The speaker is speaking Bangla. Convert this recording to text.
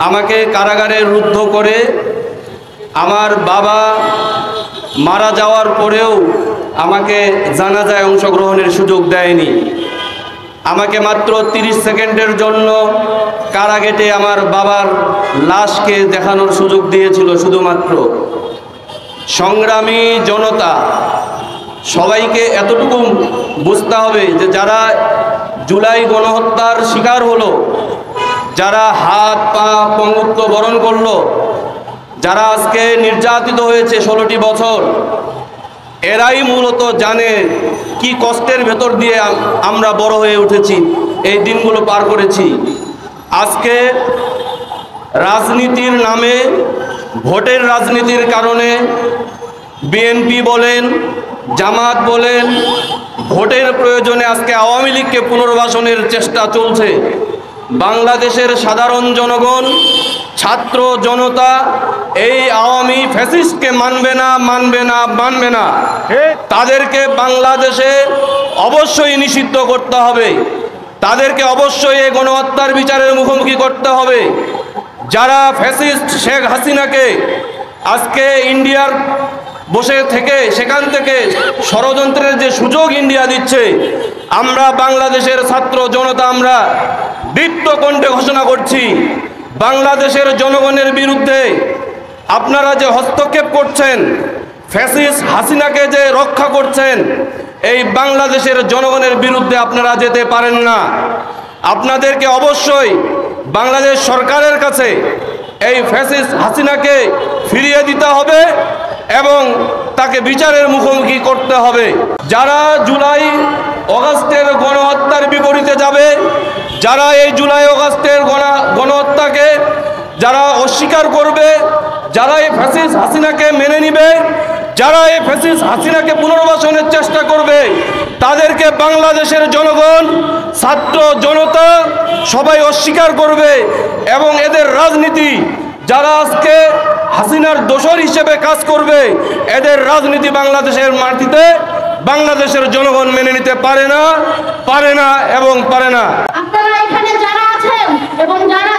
আমাকে কারাগারে রুদ্ধ করে আমার বাবা মারা যাওয়ার পরেও আমাকে জানাজায় অংশগ্রহণের সুযোগ দেয়নি। আমাকে মাত্র 30 সেকেন্ডের জন্য কারাগেটে আমার বাবার লাশকে দেখানোর সুযোগ দিয়েছিল শুধুমাত্র। সংগ্রামী জনতা, সবাইকে এতটুকু বুঝতে হবে যে যারা জুলাই গণহত্যার শিকার হলো, যারা হাত পা পঙ্গুত্ব বরণ করলো, যারা আজকে নির্যাতিত হয়েছে 16টি বছর, এরাই মূলত জানে কি কষ্টের ভেতর দিয়ে আমরা বড় হয়ে উঠেছি, এই দিনগুলো পার করেছি। আজকে রাজনীতির নামে, ভোটের রাজনীতির কারণে বিএনপি বলেন, জামাত বলেন, ভোটের প্রয়োজনে আজকে আওয়ামী লীগকে পুনর্বাসনের চেষ্টা চলছে। বাংলাদেশের সাধারণ জনগণ, ছাত্র জনতা এই আওয়ামী ফ্যাসিস্টকে মানবে না, মানবে না, মানবে না। তাদেরকে বাংলাদেশে অবশ্যই নিষিদ্ধ করতে হবে, তাদেরকে অবশ্যই এই গণহত্যার বিচারের মুখোমুখি করতে হবে। যারা ফ্যাসিস্ট শেখ হাসিনাকে আজকে ইন্ডিয়ার বসে থেকে সেখান থেকে ষড়যন্ত্রের যে সুযোগ ইন্ডিয়া দিচ্ছে, আমরা বাংলাদেশের ছাত্র জনতা আমরা দীপ্ত কণ্ঠে ঘোষণা করছি, বাংলাদেশের জনগণের বিরুদ্ধে আপনারা যে হস্তক্ষেপ করছেন, ফ্যাসিস্ট হাসিনাকে যে রক্ষা করছেন, এই বাংলাদেশের জনগণের বিরুদ্ধে আপনারা যেতে পারেন না। আপনাদেরকে অবশ্যই বাংলাদেশ সরকারের কাছে এই ফ্যাসিস্ট হাসিনাকে ফিরিয়ে দিতে হবে এবং তাকে বিচারের মুখোমুখি করতে হবে। যারা জুলাই অগাস্টের গণহত্যার বিপরীতে যাবে, যারা এই জুলাই অগাস্টের গণহত্যাকে যারা অস্বীকার করবে, যারা এই ফ্যাসিস্ট হাসিনাকে মেনে নিবে, যারা এই ফ্যাসিস্ট হাসিনাকে পুনর্বাসনের চেষ্টা করবে, তাদেরকে বাংলাদেশের জনগণ, ছাত্র জনতা সবাই অস্বীকার করবে এবং এদের রাজনীতি, যারা আজকে হাসিনার দোসর হিসেবে কাজ করবে, এদের রাজনীতি বাংলাদেশের মাটিতে বাংলাদেশের জনগণ মেনে নিতে পারে না, পারে না এবং পারে না। আপনারা এখানে যারা আছেন এবং যারা